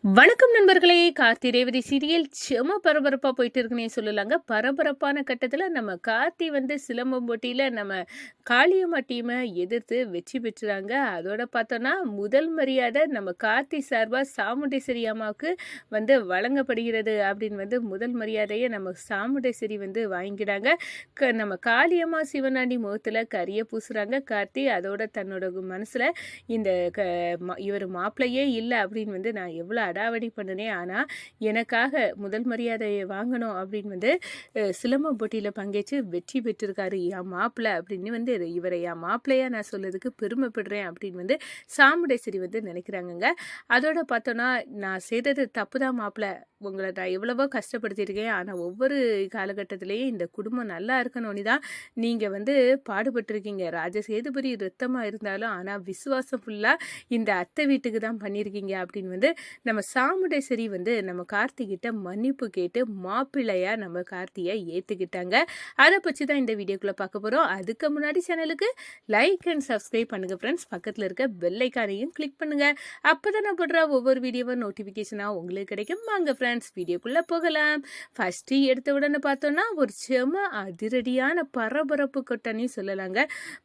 வணக்கம் நண்பர்களே. கார்த்தி ரேவதி சீரியல் செம பரபரப்பா போயிட்டு இருக்குன்னே சொல்லலாங்க. பரபரப்பான கட்டத்துல நம்ம கார்த்தி சிலம்பம் போட்டியில நம்ம காளியம்மா டீமை எதிர்த்து வெற்றி பெற்றுறாங்க. அதோட பார்த்தோன்னா முதல் மரியாதை நம்ம கார்த்தி சார்பா சாமுண்டேஸ்வரி அம்மாவுக்கு வழங்கப்படுகிறது அப்படின்னு முதல் மரியாதையை நம்ம சாமுண்டேஸ்வரி வாங்கிக்கிறாங்க. நம்ம காளியம்மா சிவனாண்டி முகத்துல கரிய பூசுறாங்க கார்த்தி. அதோட தன்னோட மனசுல இந்த இவர் மாப்பிள்ளையே இல்லை அப்படின்னு நான் எவ்வளோ அடாவடி பண்ணினேன், ஆனால் எனக்காக முதல் மரியாதையை வாங்கணும் அப்படின்னு சிலம்பம் போட்டியில் பங்கேற்று வெற்றி பெற்றிருக்காரு என் மாப்பிள்ளை அப்படின்னு இவரை என் மாப்பிள்ளையா நான் சொல்றதுக்கு பெருமைப்படுறேன் அப்படின்னு சாமுண்டேஸ்வரி நினைக்கிறாங்கங்க. அதோட பார்த்தோன்னா நான் செய்தது தப்பு தான் மாப்பிள்ளை, உங்களை நான் எவ்வளவோ கஷ்டப்படுத்தியிருக்கேன், ஆனால் ஒவ்வொரு காலகட்டத்திலேயும் இந்த குடும்பம் நல்லா இருக்கணும்னு தான் நீங்கள் பாடுபட்டிருக்கீங்க. ராஜசேதுபதி ரத்தமாக இருந்தாலும் ஆனால் விசுவாசம் ஃபுல்லாக இந்த அத்தை வீட்டுக்கு தான் பண்ணியிருக்கீங்க அப்படின்னு நம்ம சாமுண்டேஸ்வரி நம்ம கார்த்திகிட்ட மன்னிப்பு கேட்டு மாப்பிள்ளையா நம்ம கார்த்தியை ஏற்றுக்கிட்டாங்க. அதை பற்றி தான் இந்த வீடியோக்குள்ளே பார்க்க போகிறோம். அதுக்கு முன்னாடி சேனலுக்கு லைக் அண்ட் சப்ஸ்கிரைப் பண்ணுங்கள் ஃப்ரெண்ட்ஸ். பக்கத்தில் இருக்க பெல் ஐக்கானையும் கிளிக் பண்ணுங்கள். அப்போ தான் நான் போடுற ஒவ்வொரு வீடியோவும் நோட்டிஃபிகேஷனாக உங்களுக்கு கிடைக்கும். வாங்க ஃப்ரெண்ட்ஸ் வீடியோக்குள்ளே போகலாம். ஃபஸ்ட்டு எடுத்த உடனே பார்த்தோன்னா ஒரு செம அதிரடியான பரபரப்பு கட்டன்னு சொல்லலாங்க.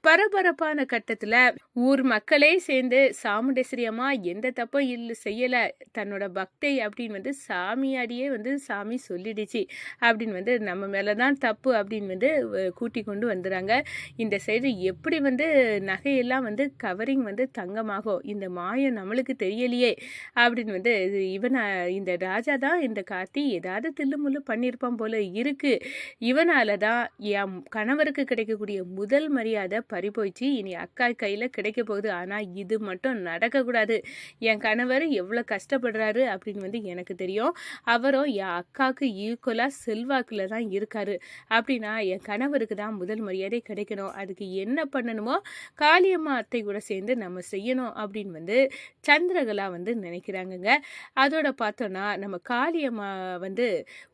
பரபரப்பான கட்டத்தில் ஊர் மக்களே சேர்ந்து சாமுண்டேஸ்வரி அம்மா எந்த தப்பும் இல்லை செய்யலை, தன்னோட பக்தை அப்படின்னு சாமியாடியே சாமி சொல்லிடுச்சு அப்படின்னு நம்ம மேலே தான் தப்பு அப்படின்னு கூட்டி கொண்டு வந்துடுறாங்க. இந்த சைடு எப்படி நகையெல்லாம் கவரிங் தங்கமாகும், இந்த மாயம் நம்மளுக்கு தெரியலையே அப்படின்னு இந்த ராஜா தான் இந்த கார்த்தி ஏதாவது தில்லுமுள்ளு பண்ணியிருப்பான் போல இருக்கு. இவனால தான் என் கணவருக்கு கிடைக்கக்கூடிய முதல் மரியாதை பறிபோயிச்சு, இனி அக்கா கையில் கிடைக்க போகுது. ஆனால் இது மட்டும் நடக்கக்கூடாது. என் கணவர் எவ்வளோ கஷ்டப்படுறாரு அப்படின்னு எனக்கு தெரியும். அவரும் என் அக்காவுக்கு ஈக்குவலாக செல்வாக்கில் தான் இருக்காரு. அப்படின்னா என் கணவருக்கு தான் முதல் மரியாதை கிடைக்கணும். அதுக்கு என்ன பண்ணணுமோ காளியம்மா அத்தை கூட சேர்ந்து நம்ம செய்யணும் அப்படின்னு சந்திரகலா நினைக்கிறாங்கங்க. அதோட பார்த்தோன்னா நம்ம காளியம்மா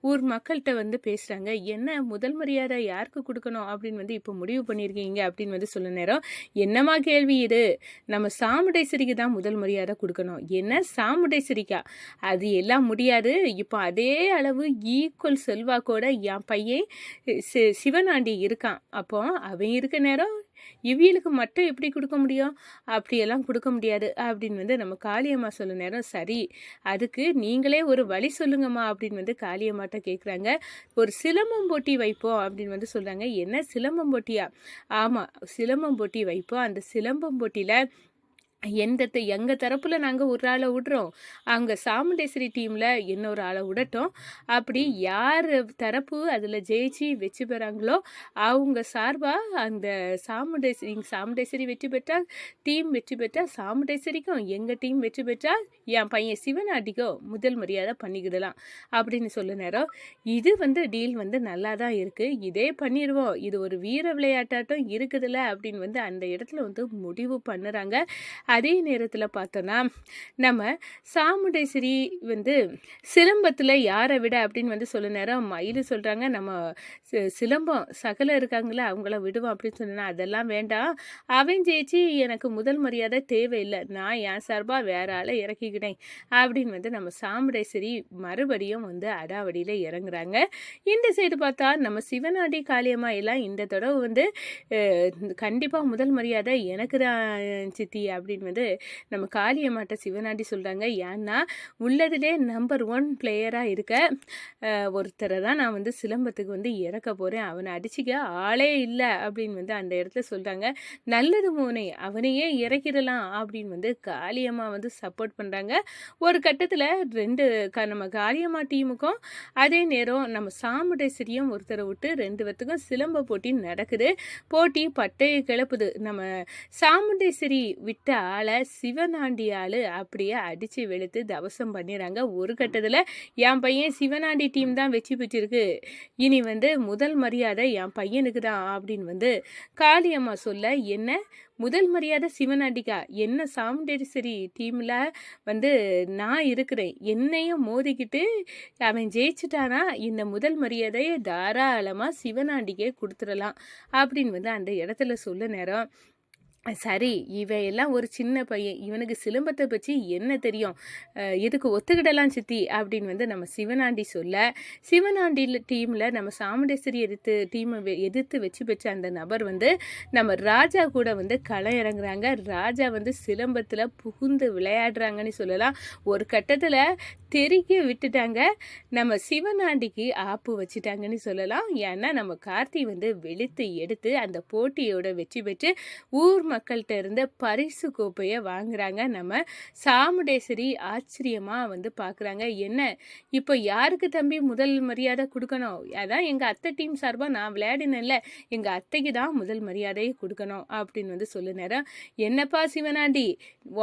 ஊர் மக்கள்கிட்ட பேசுகிறாங்க. என்ன முதல் மரியாதை யாருக்கு கொடுக்கணும் அப்படின்னு இப்போ முடிவு பண்ணியிருக்கீங்க அப்படின்னு சொல்ல நேரம், என்னம்மா கேள்வி இது, நம்ம சாமுண்டேஸ்வரிக்கு தான் முதல் மரியாதை கொடுக்கணும். என்ன சாமுண்டேஸ்வரிக்கா? அது எல்லாம் முடியாது. இப்போ அதே அளவு ஈக்குவல் செல்வாக்கோட என் பையன் சிவனாண்டி இருக்கான். அப்போ அவன் இருக்க நேரம் இவியலுக்கு மட்டும் எப்படி கொடுக்க முடியும்? அப்படியெல்லாம் கொடுக்க முடியாது அப்படின்னு நம்ம காளியம்மா சொல்ல நேரம், சரி அதுக்கு நீங்களே ஒரு வழி சொல்லுங்கம்மா அப்படின்னு காளியம்மாட்ட கேட்குறாங்க. ஒரு சிலம்பம் போட்டி வைப்போம் அப்படின்னு சொல்கிறாங்க. என்ன சிலம்பம் போட்டியா? ஆமாம், சிலம்பம் போட்டி வைப்போம். அந்த சிலம்பம் போட்டியில் எங்கள் தரப்பில் நாங்கள் ஒரு ஆளை விடுறோம், அங்கே சாமுண்டேஸ்வரி டீமில் இன்னொரு ஆளை விடட்டும். அப்படி யார் தரப்பு அதில் ஜெயிச்சு வெற்றி பெறாங்களோ அவங்க சார்பாக அந்த சாமுண்டேஸ்வரி வெற்றி பெற்றால் டீம் வெற்றி பெற்றால் சாமுண்டேஸ்வரிக்கும், எங்கள் டீம் வெற்றி பெற்றால் என் பையன் சிவனாண்டிக்கும் முதல் மரியாதை பண்ணிக்கிடலாம் அப்படின்னு சொல்ல நேரம், இது டீல் நல்லா தான் இருக்குது, இதே பண்ணிடுவோம், இது ஒரு வீர விளையாட்டாட்டம் இருக்குதுல்ல அப்படின்னு அந்த இடத்துல முடிவு பண்ணுறாங்க. அதே நேரத்தில் பார்த்தோன்னா நம்ம சாமுண்டேஸ்வரி சிலம்பத்தில் யாரை விட அப்படின்னு சொல்ல நேரம் மயில் சொல்கிறாங்க, நம்ம சிலம்பம் சகல இருக்காங்களே அவங்கள விடுவோம் அப்படின்னு சொன்னா, அதெல்லாம் வேண்டாம், அவன் ஜெயிச்சு எனக்கு முதல் மரியாதை தேவையில்லை, நான் என் சார்பாக வேற ஆளை இறக்கிக்கிட்டேன் அப்படின்னு நம்ம சாமுண்டேஸ்வரி மறுபடியும் அடாவடியில் இறங்குறாங்க. இந்த சைடு பார்த்தா நம்ம சிவனாண்டி காளியம்மா எல்லாம் இந்த தடவை கண்டிப்பாக முதல் மரியாதை எனக்கு தான் சித்தி அப்படின்னு நம்ம காளியம்மாட்ட சிவனாண்டி சொல்கிறாங்க. ஏன்னா உள்ளதிலே நம்பர் 1 பிளேயராக இருக்க ஒருத்தரை தான் நான் சிலம்பத்துக்கு இறக்க போகிறேன், அவனை அடிச்சிக்க ஆளே இல்லை அப்படின்னு அந்த இடத்துல சொல்கிறாங்க. நல்லது மோனே, அவனையே இறக்கிடலாம் அப்படின்னு காளியம்மா சப்போர்ட் பண்ணுறாங்க. ஒரு கட்டத்தில் நம்ம காளியம்மா டீமுக்கும் அதே நேரம் நம்ம சாமுண்டேஸ்வரியும் ஒருத்தரை விட்டு 2 பேர்த்துக்கும் சிலம்ப போட்டி நடக்குது. போட்டி பட்டையை கிளப்புது. நம்ம சாமுண்டேஸ்வரி விட்ட ஆளை சிவனாண்டி ஆள் அப்படியே அடித்து வெளுத்து தவசம் பண்ணிடுறாங்க. ஒரு கட்டத்தில் என் பையன் சிவனாண்டி டீம் தான் வெற்றி பெற்றிருக்கு, இனி முதல் மரியாதை என் பையனுக்கு தான் அப்படின்னு காளியம்மா சொல்ல, என்ன முதல் மரியாதை சிவனாண்டிக்கா? என்ன சாமுண்டேஸ்வரி டீமில் நான் இருக்கிறேன், என்னையும் மோதிக்கிட்டு அவன் ஜெயிச்சிட்டானா இந்த முதல் மரியாதையை தாராளமாக சிவனாண்டிக்கே கொடுத்துடலாம் அப்படின்னு அந்த இடத்துல சொல்ல நேரம் சரி, இவன் எல்லாம் ஒரு சின்ன பையன். இவனுக்கு சிலம்பத்த பத்தி என்ன தெரியும்? இதுக்கு ஒத்துக்கிடலாம் சித்தி அப்படின்னு வந்து நம்ம சிவனாண்டி சொல்ல, சிவனாண்டில டீம்ல நம்ம சாமுண்டேஸ்வரி எதிர்த்து வெற்றி பெற்ற அந்த நபர் வந்து நம்ம ராஜா கூட வந்து களம் இறங்குறாங்க. ராஜா வந்து சிலம்பத்துல புகுந்து விளையாடுறாங்கன்னு சொல்லலாம். ஒரு கட்டத்துல தெறிக்க விட்டுட்டாங்க. நம்ம சிவனாண்டிக்கு ஆப்பு வச்சுட்டாங்கன்னு சொல்லலாம். ஏன்னா நம்ம கார்த்தி வந்து வெளுத்து எடுத்து அந்த போட்டியோட வெற்றி பெற்று ஊர் மக்கள்கிட்ட இருந்த பரிசு கோப்பையை வாங்குறாங்க. நம்ம சாமுண்டேஸ்வரி ஆச்சரியமா வந்து பார்க்குறாங்க. என்ன இப்போ யாருக்கு தம்பி முதல் மரியாதை கொடுக்கணும்? அதான் எங்கள் அத்தை டீம் சார்பாக நான் விளையாடினேன்ல, எங்கள் அத்தைக்கு தான் முதல் மரியாதையை கொடுக்கணும் அப்படின்னு வந்து சொல்ல நேரம், என்னப்பா சிவனாண்டி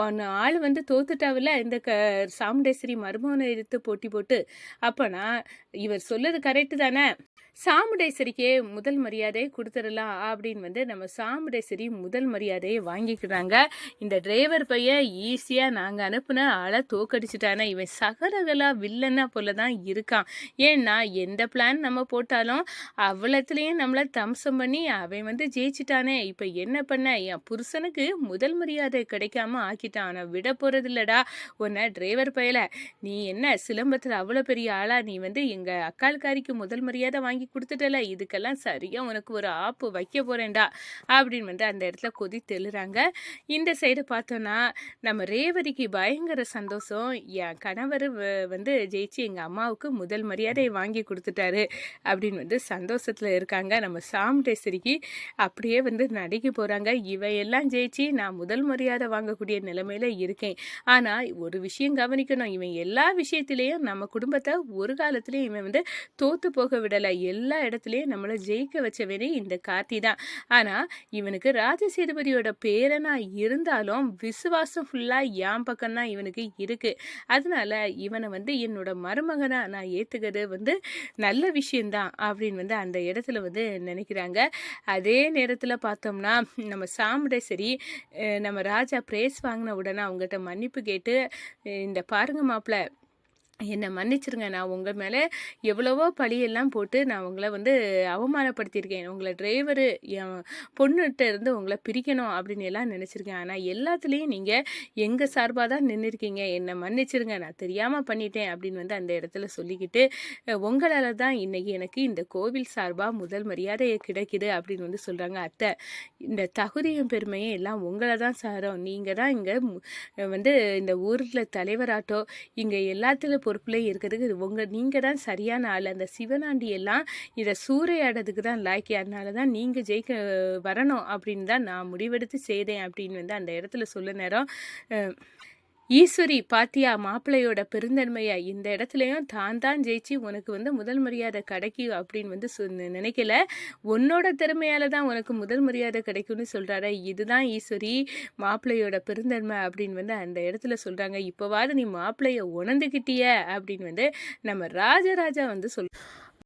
ஒன்று ஆள் வந்து தோத்துட்டாவில்ல இந்த சாமுண்டேஸ்வரி மருமகனை எடுத்து போட்டி போட்டு, அப்போனா இவர் சொல்லுறது கரெக்டு தானே? சாமுண்டேஸ்வரிக்கே முதல் மரியாதையை கொடுத்துடலாம் அப்படின்னு வந்து நம்ம சாமுண்டேஸ்வரி முதல் மரியாதையை வாங்கிக்கிறாங்க. இந்த டிரைவர் பையன் ஈஸியாக நாங்கள் அனுப்புன ஆளை தோக்கடிச்சிட்டானே, இவன் சகரகலா வில்லன்னா போல தான் இருக்கான். ஏன்னா எந்த பிளான் நம்ம போட்டாலும் அவ்வளத்துலேயும் நம்மளை தம்சம் பண்ணி அவன் வந்து ஜெயிச்சிட்டானே, இப்போ என்ன பண்ண, என் புருஷனுக்கு முதல் மரியாதை கிடைக்காம ஆக்கிட்டான். நான் விட போகிறது இல்லடா உன்னை டிரைவர் பயல. நீ என்ன சிலம்பத்தில் அவ்வளோ பெரிய ஆளா? நீ வந்து எங்கள் அக்கால்காரிக்கு முதல் மரியாதை வாங்கி கொடுத்துட்டல, இதுக்கெல்லாம் சரியா உனக்கு ஒரு ஆப்பு வைக்க போறேன்டா அப்படின்னு வந்து அந்த இடத்துல கொதி தெளிறாங்க. இந்த சைடு பார்த்தோன்னா நம்ம ரேவதிக்கு பயங்கர சந்தோஷம். என் கணவர் வந்து ஜெயிச்சு எங்கள் அம்மாவுக்கு முதல் மரியாதையை வாங்கி கொடுத்துட்டாரு அப்படின்னு வந்து சந்தோஷத்தில் இருக்காங்க. நம்ம சாமுண்டேஸ்வரிக்கு அப்படியே வந்து நடிக்க போகிறாங்க. இவையெல்லாம் ஜெயிச்சு நான் முதல் மரியாதை வாங்கக்கூடிய நிலைமையில இருக்கேன். ஆனால் ஒரு விஷயம் கவனிக்கணும், இவன் எல்லா விஷயத்திலையும் நம்ம குடும்பத்தை ஒரு காலத்திலையும் இவன் வந்து தோத்து போக விடலை. எல்லா இடத்துலையும் நம்மளை ஜெயிக்க வச்சவனே இந்த கார்த்தி தான். ஆனால் இவனுக்கு ராஜசேதுபதியோட பேரனா இருந்தாலும் விசுவாசம் ஃபுல்லாக என் பக்கம்தான் இவனுக்கு இருக்கு. அதனால இவனை வந்து என்னோட மருமகனா நான் ஏற்றுக்கிறது வந்து நல்ல விஷயந்தான் அப்படின்னு வந்து அந்த இடத்துல வந்து நினைக்கிறாங்க. அதே நேரத்தில் பார்த்தோம்னா நம்ம சாமுண்டேஸ்வரி நம்ம ராஜா பிரேஸ் வாங்கின உடனே அவங்ககிட்ட மன்னிப்பு கேட்டு, இந்த பாருங்க மாப்பிள்ள, என்னை மன்னிச்சிருங்க, நான் உங்கள் மேலே எவ்வளவோ பழியெல்லாம் போட்டு நான் உங்களை வந்து அவமானப்படுத்தியிருக்கேன். உங்களை டிரைவரு என் பொண்ணுகிட்ட இருந்து உங்களை பிரிக்கணும் அப்படின்னு எல்லாம் நினச்சிருக்கேன். ஆனால் எல்லாத்துலேயும் நீங்கள் எங்கள் சார்பாக தான் நின்றுருக்கீங்க. என்னை மன்னிச்சிருங்க, நான் தெரியாமல் பண்ணிட்டேன் அப்படின்னு வந்து அந்த இடத்துல சொல்லிக்கிட்டு, உங்களால் தான் இன்றைக்கி எனக்கு இந்த கோவில் சார்பாக முதல் மரியாதையை கிடைக்குது அப்படின்னு வந்து சொல்கிறாங்க. அத்தை, இந்த தகுதியும் பெருமையும் எல்லாம் உங்களை தான் சாரும். நீங்கள் தான் இங்கே வந்து இந்த ஊரில் தலைவராட்டோ இங்கே எல்லாத்துல பொறுப்புல இருக்கிறதுக்கு நீங்கள் தான் சரியான ஆள். அந்த சிவனாண்டி எல்லாம் இதை சூறையாடுறதுக்கு தான் லாய்க்கி. அதனால தான் நீங்கள் ஜெயிக்க வரணும் அப்படின்னு தான் நான் முடிவெடுத்து செய்தேன் அப்படின்னு வந்து அந்த இடத்துல சொல்ல நேரம், ஈஸ்வரி பாத்தியா மாப்பிள்ளையோட பெருந்தன்மையா, இந்த இடத்துலையும் தான் ஜெயிச்சு உனக்கு வந்து முதல் மரியாதை கிடைக்கும் அப்படின்னு வந்து நினைக்கல, உன்னோட திறமையால தான் உனக்கு முதல் மரியாதை கிடைக்கும்னு சொல்கிறாரு. இதுதான் ஈஸ்வரி மாப்பிள்ளையோட பெருந்தன்மை அப்படின்னு வந்து அந்த இடத்துல சொல்கிறாங்க. இப்போவாது நீ மாப்பிள்ளைய உணர்ந்துக்கிட்டிய அப்படின்னு வந்து நம்ம ராஜராஜா வந்து